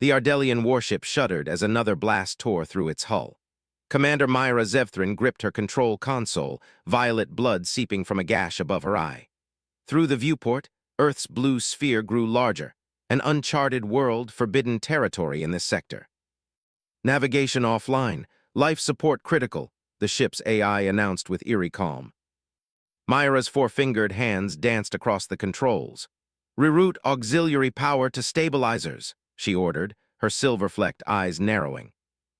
The Ardelian warship shuddered as another blast tore through its hull. Commander Myra Zevthrin gripped her control console, violet blood seeping from a gash above her eye. Through the viewport, Earth's blue sphere grew larger, an uncharted world, forbidden territory in this sector. Navigation offline, life support critical, the ship's AI announced with eerie calm. Myra's four-fingered hands danced across the controls. "Reroute auxiliary power to stabilizers," she ordered, her silver-flecked eyes narrowing.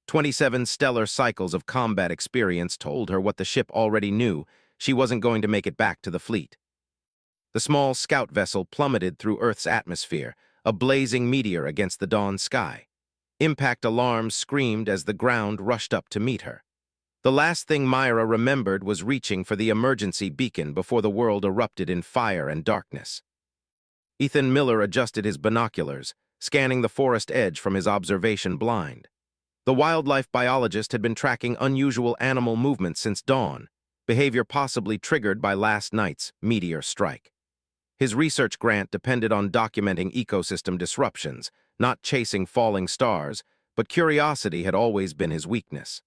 27 stellar cycles of combat experience told her what the ship already knew: she wasn't going to make it back to the fleet. The small scout vessel plummeted through Earth's atmosphere, a blazing meteor against the dawn sky. Impact alarms screamed as the ground rushed up to meet her. The last thing Myra remembered was reaching for the emergency beacon before the world erupted in fire and darkness. Ethan Miller adjusted his binoculars, scanning the forest edge from his observation blind. The wildlife biologist had been tracking unusual animal movements since dawn, behavior possibly triggered by last night's meteor strike. His research grant depended on documenting ecosystem disruptions, not chasing falling stars, but curiosity had always been his weakness.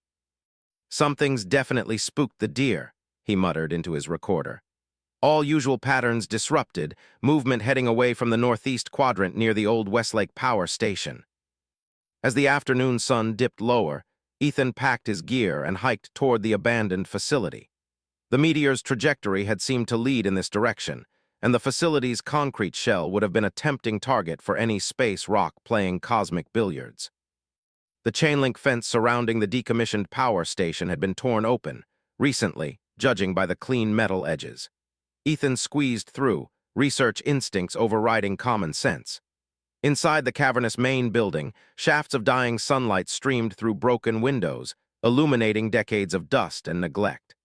"Something's definitely spooked the deer," he muttered into his recorder. All usual patterns disrupted, movement heading away from the northeast quadrant near the old Westlake Power Station. As the afternoon sun dipped lower, Ethan packed his gear and hiked toward the abandoned facility. The meteor's trajectory had seemed to lead in this direction, and the facility's concrete shell would have been a tempting target for any space rock playing cosmic billiards. The chain-link fence surrounding the decommissioned power station had been torn open, recently, judging by the clean metal edges. Ethan squeezed through, research instincts overriding common sense. Inside the cavernous main building, shafts of dying sunlight streamed through broken windows, illuminating decades of dust and neglect.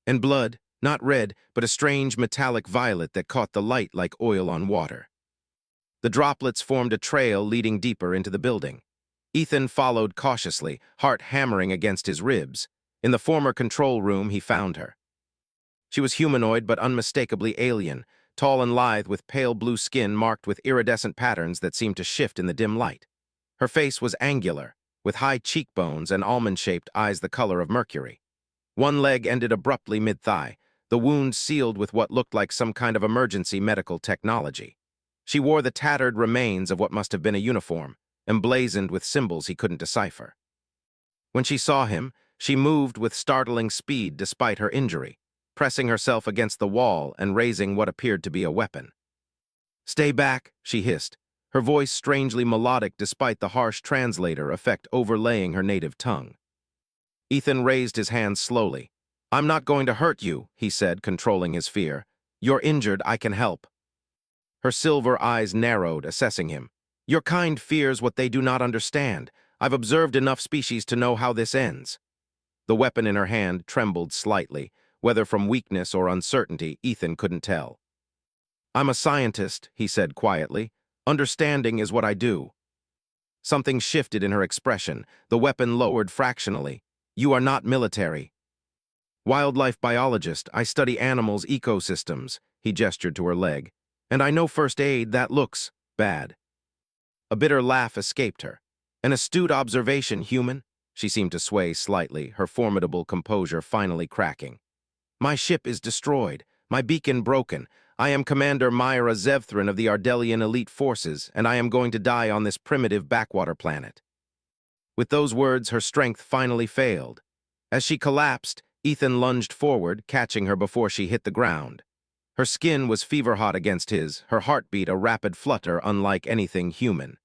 And blood, not red, but a strange metallic violet that caught the light like oil on water. The droplets formed a trail leading deeper into the building. Ethan followed cautiously, heart hammering against his ribs. In the former control room, he found her. She was humanoid but unmistakably alien, tall and lithe with pale blue skin marked with iridescent patterns that seemed to shift in the dim light. Her face was angular, with high cheekbones and almond-shaped eyes the color of mercury. One leg ended abruptly mid-thigh, the wound sealed with what looked like some kind of emergency medical technology. She wore the tattered remains of what must have been a uniform, emblazoned with symbols he couldn't decipher. When she saw him, she moved with startling speed despite her injury, pressing herself against the wall and raising what appeared to be a weapon. "Stay back," she hissed, her voice strangely melodic despite the harsh translator effect overlaying her native tongue. Ethan raised his hands slowly. "I'm not going to hurt you," he said, controlling his fear. "You're injured, I can help." Her silver eyes narrowed, assessing him. "Your kind fears what they do not understand. I've observed enough species to know how this ends." The weapon in her hand trembled slightly, whether from weakness or uncertainty, Ethan couldn't tell. "I'm a scientist," he said quietly. "Understanding is what I do." Something shifted in her expression, the weapon lowered fractionally. "You are not military." "Wildlife biologist, I study animals' ecosystems," he gestured to her leg. "And I know first aid, that looks bad." A bitter laugh escaped her. "An astute observation, human." She seemed to sway slightly, her formidable composure finally cracking. "My ship is destroyed, my beacon broken. I am Commander Myra Zevthrin of the Ardelian Elite Forces, and I am going to die on this primitive backwater planet." With those words, her strength finally failed. As she collapsed, Ethan lunged forward, catching her before she hit the ground. Her skin was fever-hot against his, her heartbeat a rapid flutter unlike anything human.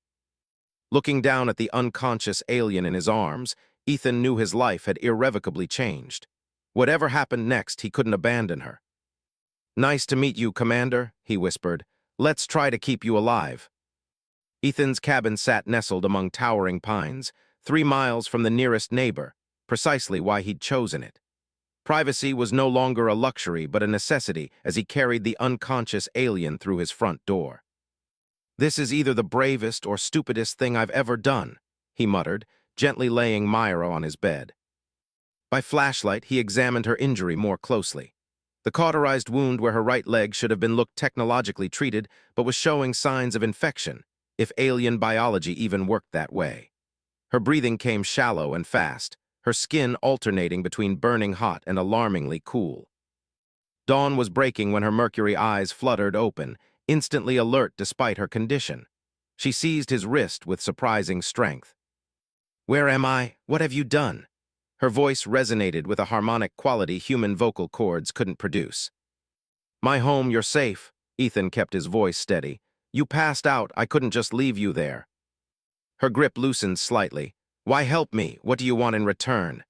Looking down at the unconscious alien in his arms, Ethan knew his life had irrevocably changed. Whatever happened next, he couldn't abandon her. "Nice to meet you, Commander," he whispered. "Let's try to keep you alive." Ethan's cabin sat nestled among towering pines, 3 miles from the nearest neighbor, precisely why he'd chosen it. Privacy was no longer a luxury but a necessity as he carried the unconscious alien through his front door. "This is either the bravest or stupidest thing I've ever done," he muttered, gently laying Myra on his bed. By flashlight, he examined her injury more closely. The cauterized wound where her right leg should have been looked technologically treated, but was showing signs of infection. if alien biology even worked that way. Her breathing came shallow and fast, her skin alternating between burning hot and alarmingly cool. Dawn was breaking when her mercury eyes fluttered open, instantly alert despite her condition. She seized his wrist with surprising strength. "Where am I? What have you done?" Her voice resonated with a harmonic quality human vocal cords couldn't produce. "My home, you're safe." Ethan kept his voice steady. "You passed out, I couldn't just leave you there." Her grip loosened slightly. "Why help me? What do you want in return?"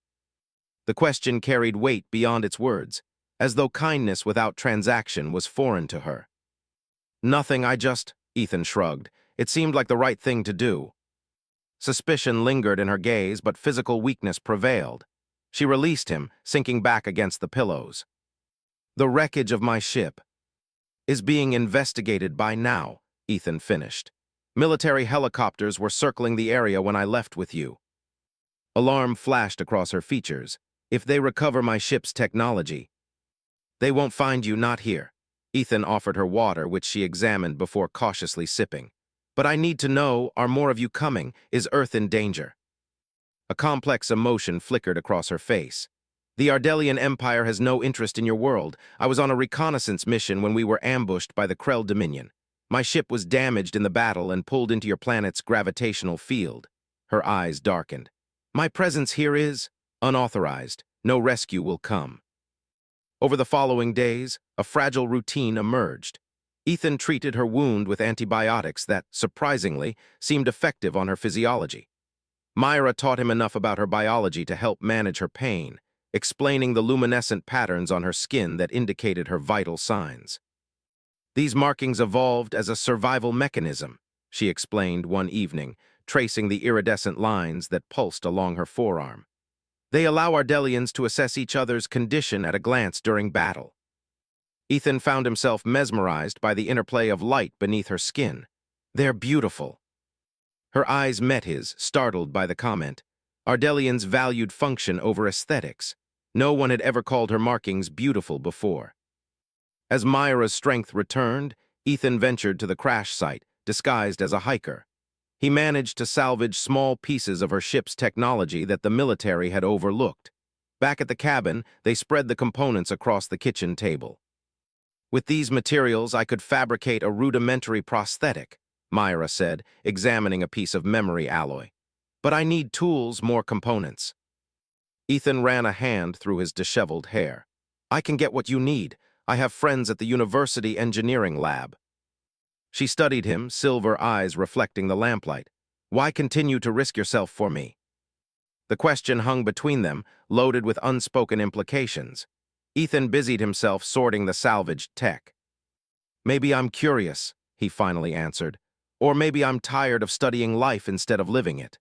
The question carried weight beyond its words, as though kindness without transaction was foreign to her. "Nothing, Ethan shrugged. It seemed like the right thing to do. Suspicion lingered in her gaze, but physical weakness prevailed. She released him, sinking back against the pillows. "The wreckage of my ship is being investigated by now," Ethan finished. "Military helicopters were circling the area when I left with you." Alarm flashed across her features. "If they recover my ship's technology, they won't find you, not here." Ethan offered her water, which she examined before cautiously sipping. "But I need to know, are more of you coming? Is Earth in danger?" A complex emotion flickered across her face. "The Ardelian Empire has no interest in your world. I was on a reconnaissance mission when we were ambushed by the Krell Dominion. My ship was damaged in the battle and pulled into your planet's gravitational field." Her eyes darkened. "My presence here is unauthorized. No rescue will come." Over the following days, a fragile routine emerged. Ethan treated her wound with antibiotics that, surprisingly, seemed effective on her physiology. Myra taught him enough about her biology to help manage her pain, explaining the luminescent patterns on her skin that indicated her vital signs. "These markings evolved as a survival mechanism," she explained one evening, tracing the iridescent lines that pulsed along her forearm. "They allow Ardelians to assess each other's condition at a glance during battle." Ethan found himself mesmerized by the interplay of light beneath her skin. "They're beautiful." Her eyes met his, startled by the comment. Ardelians valued function over aesthetics. No one had ever called her markings beautiful before. As Myra's strength returned, Ethan ventured to the crash site, disguised as a hiker. He managed to salvage small pieces of her ship's technology that the military had overlooked. Back at the cabin, they spread the components across the kitchen table. "With these materials, I could fabricate a rudimentary prosthetic," Myra said, examining a piece of memory alloy. "But I need tools, more components." Ethan ran a hand through his disheveled hair. "I can get what you need. I have friends at the university engineering lab." She studied him, silver eyes reflecting the lamplight. "Why continue to risk yourself for me?" The question hung between them, loaded with unspoken implications. Ethan busied himself sorting the salvaged tech. "Maybe I'm curious," he finally answered. "Or maybe I'm tired of studying life instead of living it."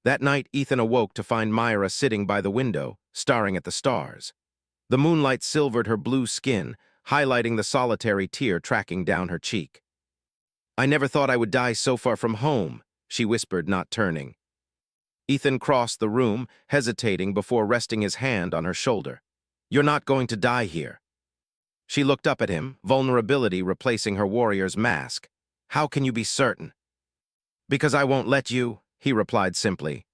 That night, Ethan awoke to find Myra sitting by the window, staring at the stars. The moonlight silvered her blue skin, highlighting the solitary tear tracking down her cheek. "I never thought I would die so far from home," she whispered, not turning. Ethan crossed the room, hesitating before resting his hand on her shoulder. "You're not going to die here." She looked up at him, vulnerability replacing her warrior's mask. "How can you be certain?" "Because I won't let you," he replied simply.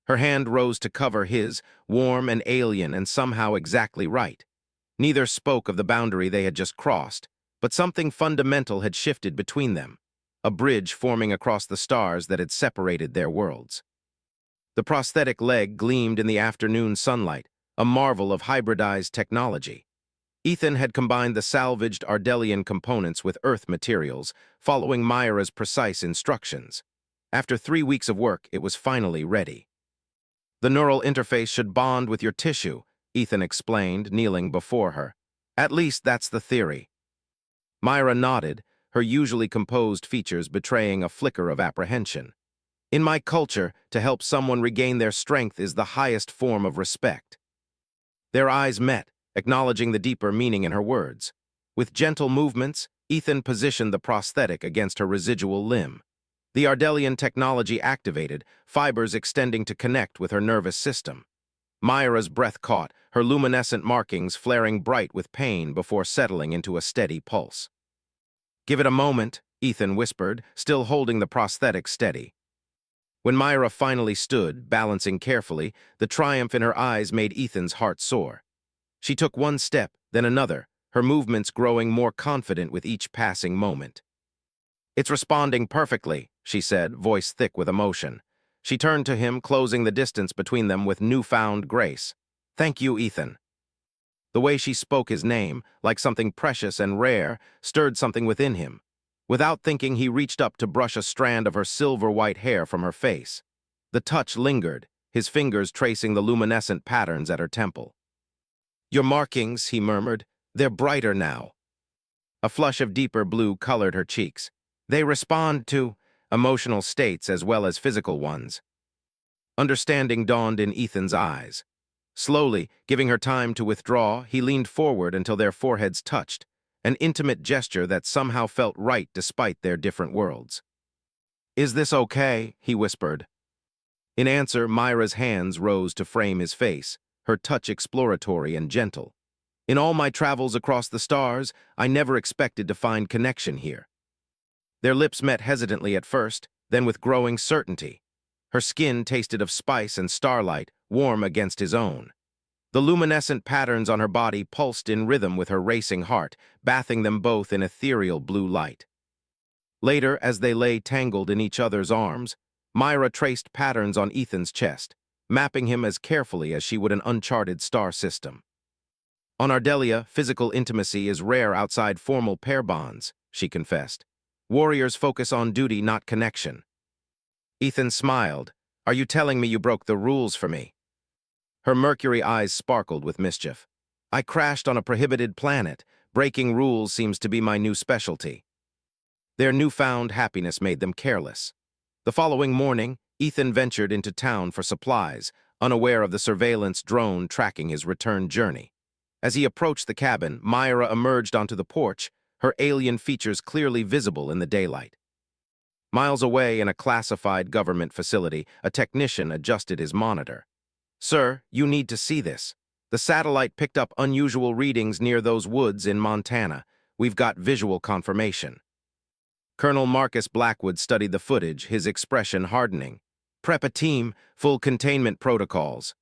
Her hand rose to cover his, warm and alien and somehow exactly right. Neither spoke of the boundary they had just crossed, but something fundamental had shifted between them, a bridge forming across the stars that had separated their worlds. The prosthetic leg gleamed in the afternoon sunlight, a marvel of hybridized technology. Ethan had combined the salvaged Ardelian components with Earth materials, following Myra's precise instructions. After 3 weeks of work, it was finally ready. "The neural interface should bond with your tissue," Ethan explained, kneeling before her. "At least that's the theory." Myra nodded, her usually composed features betraying a flicker of apprehension. "In my culture, to help someone regain their strength is the highest form of respect." Their eyes met, acknowledging the deeper meaning in her words. With gentle movements, Ethan positioned the prosthetic against her residual limb. The Ardelian technology activated, fibers extending to connect with her nervous system. Myra's breath caught, her luminescent markings flaring bright with pain before settling into a steady pulse. "Give it a moment," Ethan whispered, still holding the prosthetic steady. When Myra finally stood, balancing carefully, the triumph in her eyes made Ethan's heart soar. She took one step, then another, her movements growing more confident with each passing moment. "It's responding perfectly," she said, voice thick with emotion. She turned to him, closing the distance between them with newfound grace. "Thank you, Ethan." The way she spoke his name, like something precious and rare, stirred something within him. Without thinking, he reached up to brush a strand of her silver-white hair from her face. The touch lingered, his fingers tracing the luminescent patterns at her temple. "Your markings," he murmured, "they're brighter now." A flush of deeper blue colored her cheeks. "They respond to emotional states as well as physical ones." Understanding dawned in Ethan's eyes. Slowly, giving her time to withdraw, he leaned forward until their foreheads touched, an intimate gesture that somehow felt right despite their different worlds. "Is this okay?" he whispered. In answer, Myra's hands rose to frame his face, her touch exploratory and gentle. "In all my travels across the stars, I never expected to find connection here." Their lips met hesitantly at first, then with growing certainty. Her skin tasted of spice and starlight, warm against his own. The luminescent patterns on her body pulsed in rhythm with her racing heart, bathing them both in ethereal blue light. Later, as they lay tangled in each other's arms, Myra traced patterns on Ethan's chest, mapping him as carefully as she would an uncharted star system. "On Ardelia, physical intimacy is rare outside formal pair bonds," she confessed. "Warriors focus on duty, not connection." Ethan smiled. "Are you telling me you broke the rules for me?" Her mercury eyes sparkled with mischief. "I crashed on a prohibited planet. Breaking rules seems to be my new specialty." Their newfound happiness made them careless. The following morning, Ethan ventured into town for supplies, unaware of the surveillance drone tracking his return journey. As he approached the cabin, Myra emerged onto the porch, her alien features clearly visible in the daylight. Miles away in a classified government facility, a technician adjusted his monitor. "Sir, you need to see this. The satellite picked up unusual readings near those woods in Montana. We've got visual confirmation." Colonel Marcus Blackwood studied the footage, his expression hardening. "Prep a team, full containment protocols."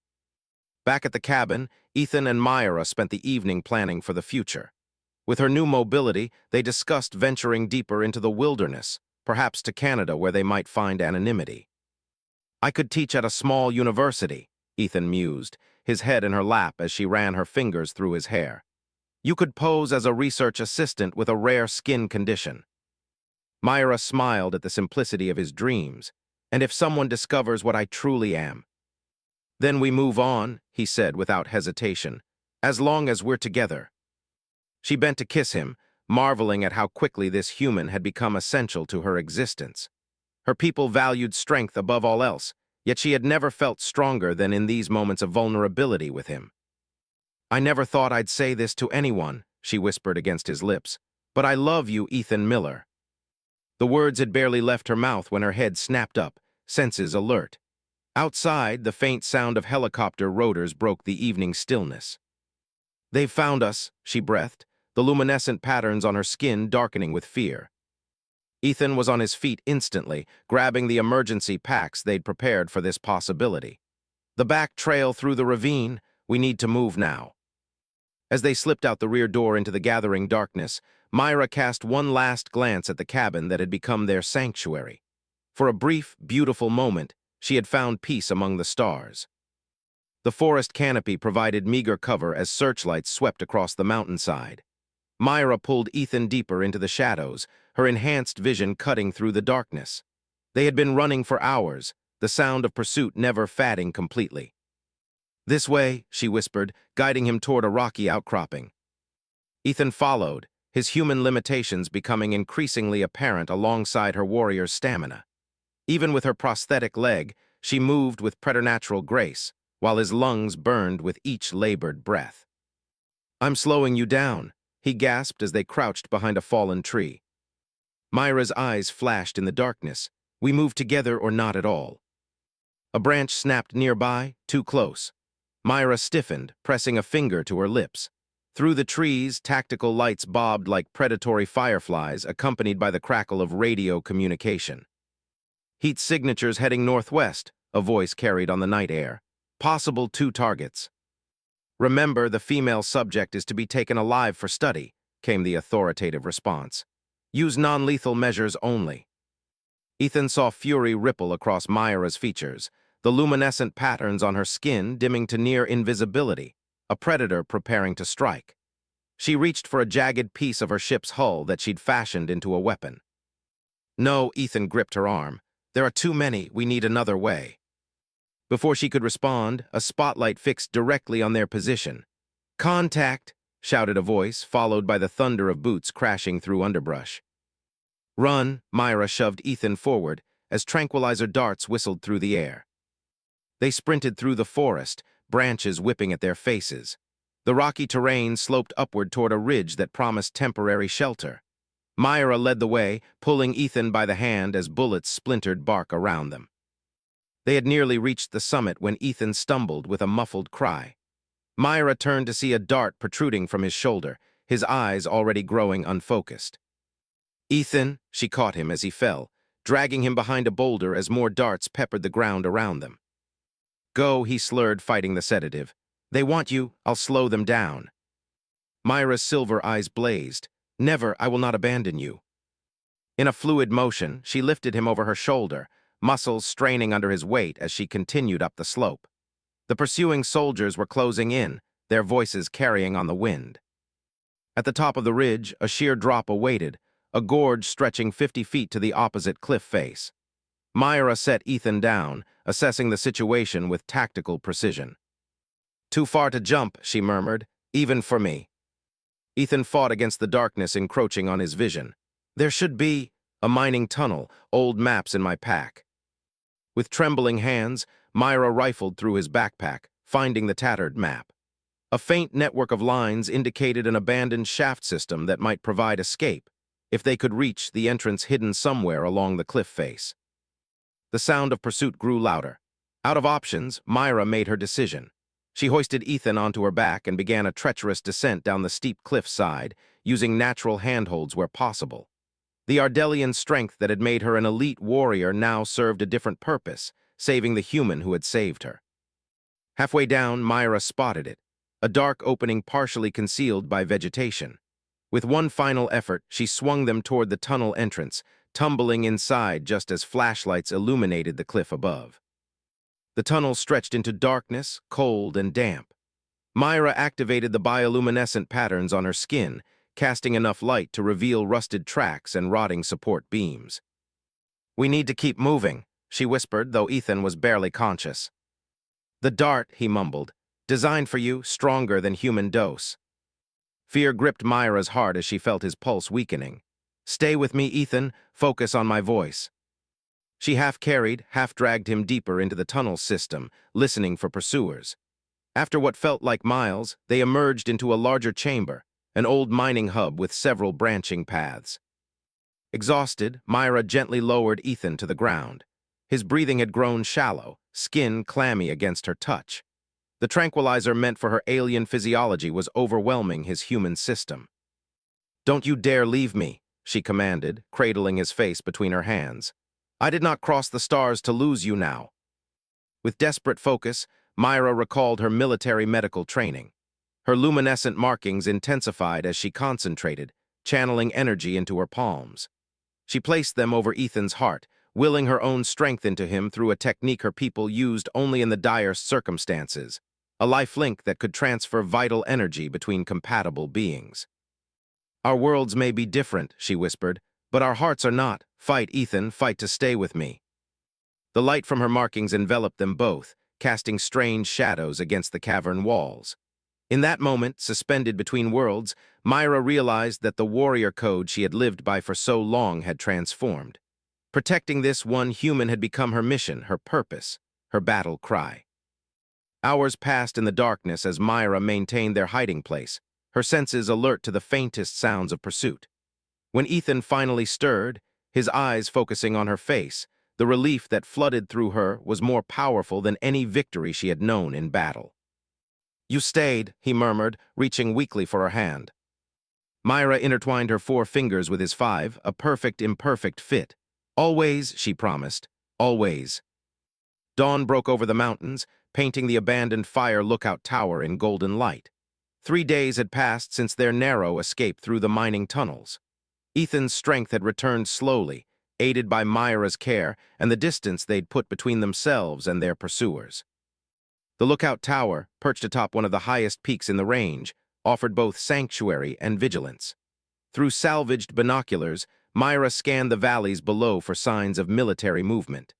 Back at the cabin, Ethan and Myra spent the evening planning for the future. With her new mobility, they discussed venturing deeper into the wilderness, perhaps to Canada where they might find anonymity. "I could teach at a small university," Ethan mused, his head in her lap as she ran her fingers through his hair. "You could pose as a research assistant with a rare skin condition." Myra smiled at the simplicity of his dreams. "And if someone discovers what I truly am?" "Then we move on," he said without hesitation, "as long as we're together." She bent to kiss him, marveling at how quickly this human had become essential to her existence. Her people valued strength above all else, yet she had never felt stronger than in these moments of vulnerability with him. "I never thought I'd say this to anyone," she whispered against his lips, "but I love you, Ethan Miller." The words had barely left her mouth when her head snapped up, senses alert. Outside, the faint sound of helicopter rotors broke the evening stillness. "They've found us," she breathed, the luminescent patterns on her skin darkening with fear. Ethan was on his feet instantly, grabbing the emergency packs they'd prepared for this possibility. "The back trail through the ravine. We need to move now." As they slipped out the rear door into the gathering darkness, Myra cast one last glance at the cabin that had become their sanctuary. For a brief, beautiful moment, she had found peace among the stars. The forest canopy provided meager cover as searchlights swept across the mountainside. Myra pulled Ethan deeper into the shadows, her enhanced vision cutting through the darkness. They had been running for hours, the sound of pursuit never fading completely. "This way," she whispered, guiding him toward a rocky outcropping. Ethan followed, his human limitations becoming increasingly apparent alongside her warrior's stamina. Even with her prosthetic leg, she moved with preternatural grace, while his lungs burned with each labored breath. "I'm slowing you down," he gasped as they crouched behind a fallen tree. Myra's eyes flashed in the darkness. "We move together or not at all." A branch snapped nearby, too close. Myra stiffened, pressing a finger to her lips. Through the trees, tactical lights bobbed like predatory fireflies, accompanied by the crackle of radio communication. Heat signatures heading northwest, a voice carried on the night air. Possible 2 targets. Remember, the female subject is to be taken alive for study, came the authoritative response. Use non-lethal measures only. Ethan saw fury ripple across Myra's features, the luminescent patterns on her skin dimming to near invisibility, a predator preparing to strike. She reached for a jagged piece of her ship's hull that she'd fashioned into a weapon. No, Ethan gripped her arm. There are too many, we need another way. Before she could respond, a spotlight fixed directly on their position. Contact, shouted a voice, followed by the thunder of boots crashing through underbrush. Run, Myra shoved Ethan forward as tranquilizer darts whistled through the air. They sprinted through the forest, branches whipping at their faces. The rocky terrain sloped upward toward a ridge that promised temporary shelter. Myra led the way, pulling Ethan by the hand as bullets splintered bark around them. They had nearly reached the summit when Ethan stumbled with a muffled cry. Myra turned to see a dart protruding from his shoulder, his eyes already growing unfocused. Ethan, she caught him as he fell, dragging him behind a boulder as more darts peppered the ground around them. Go, he slurred, fighting the sedative. They want you, I'll slow them down. Myra's silver eyes blazed. Never, I will not abandon you. In a fluid motion, she lifted him over her shoulder, muscles straining under his weight as she continued up the slope. The pursuing soldiers were closing in, their voices carrying on the wind. At the top of the ridge, a sheer drop awaited, a gorge stretching 50 feet to the opposite cliff face. Myra set Ethan down, assessing the situation with tactical precision. Too far to jump, she murmured, even for me. Ethan fought against the darkness encroaching on his vision. There should be a mining tunnel, old maps in my pack. With trembling hands, Myra rifled through his backpack, finding the tattered map. A faint network of lines indicated an abandoned shaft system that might provide escape, if they could reach the entrance hidden somewhere along the cliff face. The sound of pursuit grew louder. Out of options, Myra made her decision. She hoisted Ethan onto her back and began a treacherous descent down the steep cliff side, using natural handholds where possible. The Ardelian strength that had made her an elite warrior now served a different purpose, saving the human who had saved her. Halfway down, Myra spotted it, a dark opening partially concealed by vegetation. With one final effort, she swung them toward the tunnel entrance, tumbling inside just as flashlights illuminated the cliff above. The tunnel stretched into darkness, cold and damp. Myra activated the bioluminescent patterns on her skin, casting enough light to reveal rusted tracks and rotting support beams. We need to keep moving, she whispered, though Ethan was barely conscious. The dart, he mumbled, designed for you, stronger than human dose. Fear gripped Myra's heart as she felt his pulse weakening. Stay with me, Ethan, focus on my voice. She half-carried, half-dragged him deeper into the tunnel system, listening for pursuers. After what felt like miles, they emerged into a larger chamber, an old mining hub with several branching paths. Exhausted, Myra gently lowered Ethan to the ground. His breathing had grown shallow, skin clammy against her touch. The tranquilizer meant for her alien physiology was overwhelming his human system. Don't you dare leave me, she commanded, cradling his face between her hands. I did not cross the stars to lose you now. With desperate focus, Myra recalled her military medical training. Her luminescent markings intensified as she concentrated, channeling energy into her palms. She placed them over Ethan's heart, willing her own strength into him through a technique her people used only in the direst circumstances, a lifelink that could transfer vital energy between compatible beings. Our worlds may be different, she whispered, but our hearts are not. Fight, Ethan, fight to stay with me. The light from her markings enveloped them both, casting strange shadows against the cavern walls. In that moment, suspended between worlds, Myra realized that the warrior code she had lived by for so long had transformed. Protecting this one human had become her mission, her purpose, her battle cry. Hours passed in the darkness as Myra maintained their hiding place, her senses alert to the faintest sounds of pursuit. When Ethan finally stirred, his eyes focusing on her face, the relief that flooded through her was more powerful than any victory she had known in battle. You stayed, he murmured, reaching weakly for her hand. Myra intertwined her 4 fingers with his 5, a perfect imperfect fit. Always, she promised. Always. Dawn broke over the mountains, painting the abandoned fire lookout tower in golden light. 3 days had passed since their narrow escape through the mining tunnels. Ethan's strength had returned slowly, aided by Myra's care and the distance they'd put between themselves and their pursuers. The lookout tower, perched atop one of the highest peaks in the range, offered both sanctuary and vigilance. Through salvaged binoculars, Myra scanned the valleys below for signs of military movement.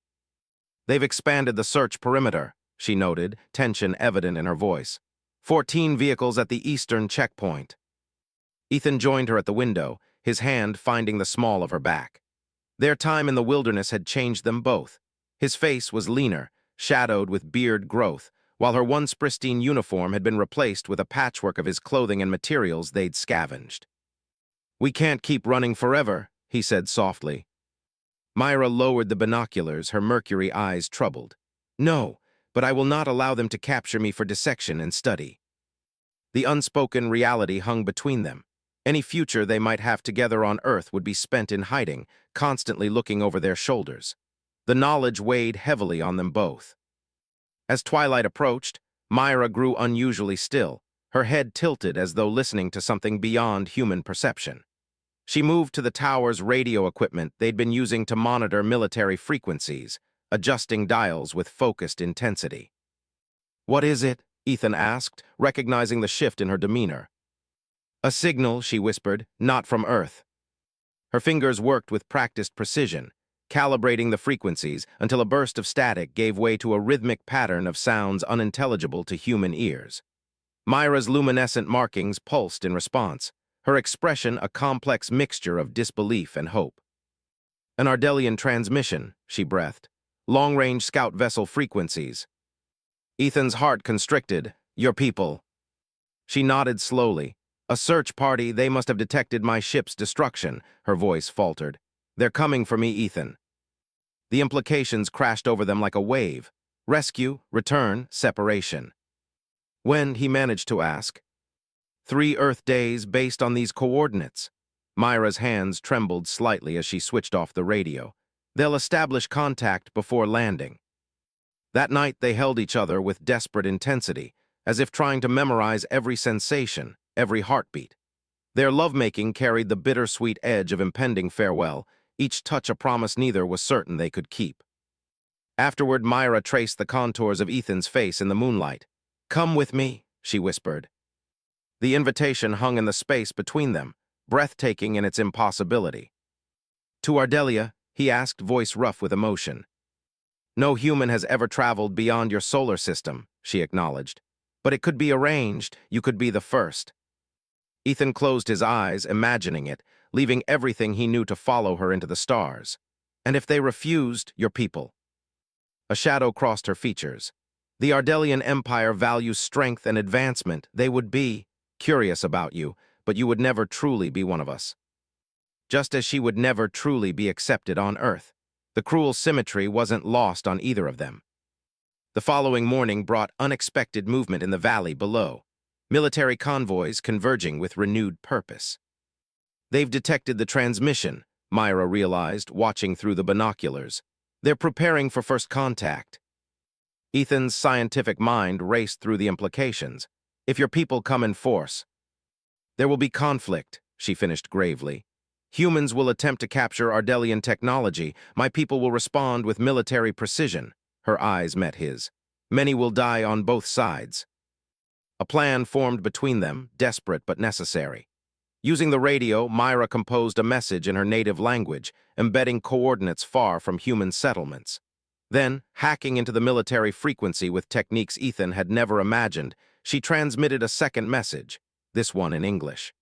They've expanded the search perimeter, she noted, tension evident in her voice. 14 vehicles at the eastern checkpoint. Ethan joined her at the window, his hand finding the small of her back. Their time in the wilderness had changed them both. His face was leaner, shadowed with beard growth, while her once pristine uniform had been replaced with a patchwork of his clothing and materials they'd scavenged. "We can't keep running forever," he said softly. Myra lowered the binoculars, her mercury eyes troubled. "No, but I will not allow them to capture me for dissection and study." The unspoken reality hung between them. Any future they might have together on Earth would be spent in hiding, constantly looking over their shoulders. The knowledge weighed heavily on them both. As twilight approached, Myra grew unusually still, her head tilted as though listening to something beyond human perception. She moved to the tower's radio equipment they'd been using to monitor military frequencies, adjusting dials with focused intensity. "What is it?" Ethan asked, recognizing the shift in her demeanor. "A signal," she whispered, "not from Earth." Her fingers worked with practiced precision, calibrating the frequencies until a burst of static gave way to a rhythmic pattern of sounds unintelligible to human ears. Myra's luminescent markings pulsed in response, her expression a complex mixture of disbelief and hope. "An Ardelian transmission," she breathed. "Long-range scout vessel frequencies." Ethan's heart constricted. "Your people." She nodded slowly. "A search party, they must have detected my ship's destruction," her voice faltered. "They're coming for me, Ethan." The implications crashed over them like a wave. Rescue, return, separation. "When?" he managed to ask. 3 Earth days based on these coordinates." Myra's hands trembled slightly as she switched off the radio. "They'll establish contact before landing." That night they held each other with desperate intensity, as if trying to memorize every sensation, every heartbeat. Their lovemaking carried the bittersweet edge of impending farewell, each touch a promise neither was certain they could keep. Afterward, Myra traced the contours of Ethan's face in the moonlight. "Come with me," she whispered. The invitation hung in the space between them, breathtaking in its impossibility. "To Ardelia?" he asked, voice rough with emotion. "No human has ever traveled beyond your solar system," she acknowledged. "But it could be arranged. You could be the first." Ethan closed his eyes, imagining it, leaving everything he knew to follow her into the stars. "And if they refused, your people?" A shadow crossed her features. "The Ardelian Empire values strength and advancement. They would be curious about you, but you would never truly be one of us." Just as she would never truly be accepted on Earth. The cruel symmetry wasn't lost on either of them. The following morning brought unexpected movement in the valley below. Military convoys converging with renewed purpose. "They've detected the transmission," Myra realized, watching through the binoculars. "They're preparing for first contact." Ethan's scientific mind raced through the implications. "If your people come in force." "There will be conflict," she finished gravely. "Humans will attempt to capture Ardelian technology. My people will respond with military precision." Her eyes met his. "Many will die on both sides." A plan formed between them, desperate but necessary. Using the radio, Myra composed a message in her native language, embedding coordinates far from human settlements. Then, hacking into the military frequency with techniques Ethan had never imagined, she transmitted a second message, this one in English.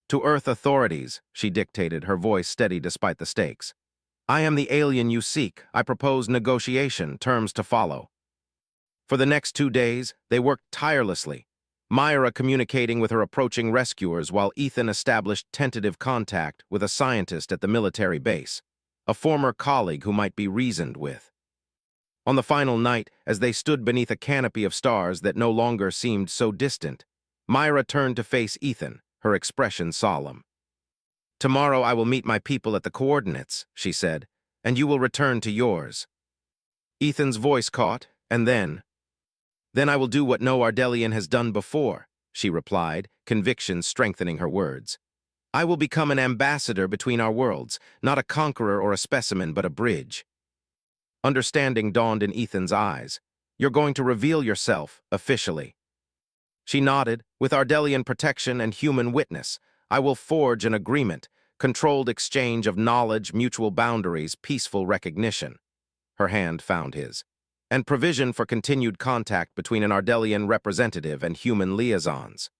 "To Earth authorities," she dictated, her voice steady despite the stakes. "I am the alien you seek. I propose negotiation, terms to follow." For the next 2 days, they worked tirelessly, Myra communicating with her approaching rescuers while Ethan established tentative contact with a scientist at the military base, a former colleague who might be reasoned with. On the final night, as they stood beneath a canopy of stars that no longer seemed so distant, Myra turned to face Ethan, her expression solemn. "Tomorrow I will meet my people at the coordinates," she said, "and you will return to yours." Ethan's voice caught, and then I will do what no Ardelian has done before," she replied, conviction strengthening her words. "I will become an ambassador between our worlds, not a conqueror or a specimen, but a bridge." Understanding dawned in Ethan's eyes. "You're going to reveal yourself, officially." She nodded. "With Ardelian protection and human witness, I will forge an agreement, controlled exchange of knowledge, mutual boundaries, peaceful recognition." Her hand found his. "And provision for continued contact between an Ardelian representative and human liaisons."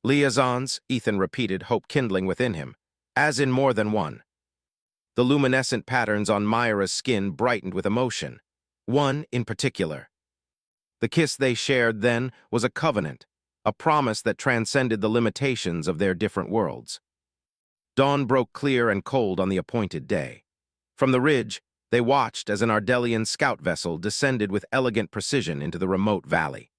"Liaisons," Ethan repeated, hope kindling within him. "As in more than one." The luminescent patterns on Myra's skin brightened with emotion. One in particular. The kiss they shared then was a covenant, a promise that transcended the limitations of their different worlds. Dawn broke clear and cold on the appointed day. From the ridge, they watched as an Ardelian scout vessel descended with elegant precision into the remote valley.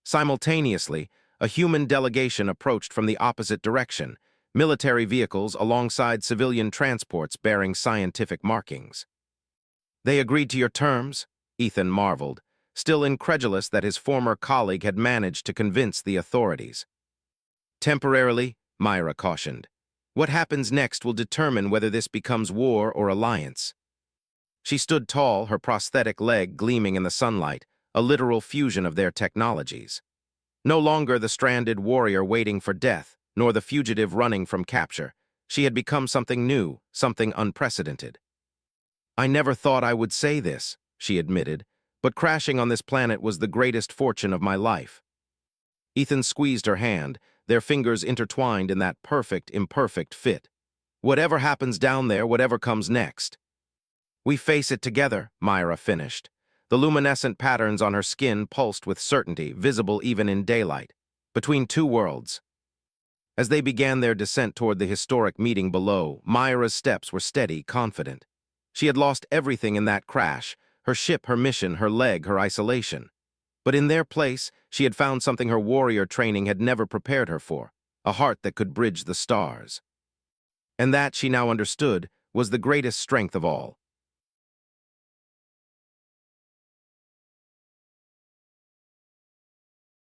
Simultaneously, a human delegation approached from the opposite direction, military vehicles alongside civilian transports bearing scientific markings. "They agreed to your terms?" Ethan marveled, still incredulous that his former colleague had managed to convince the authorities. "Temporarily," Myra cautioned. "What happens next will determine whether this becomes war or alliance." She stood tall, her prosthetic leg gleaming in the sunlight, a literal fusion of their technologies. No longer the stranded warrior waiting for death, nor the fugitive running from capture. She had become something new, something unprecedented. "I never thought I would say this," she admitted, "but crashing on this planet was the greatest fortune of my life." Ethan squeezed her hand, their fingers intertwined in that perfect, imperfect fit. "Whatever happens down there, whatever comes next." "We face it together," Myra finished. The luminescent patterns on her skin pulsed with certainty, visible even in daylight. "Between two worlds." As they began their descent toward the historic meeting below, Myra's steps were steady, confident. She had lost everything in that crash, her ship, her mission, her leg, her isolation. But in their place, she had found something her warrior training had never prepared her for, a heart that could bridge the stars. And that, she now understood, was the greatest strength of all.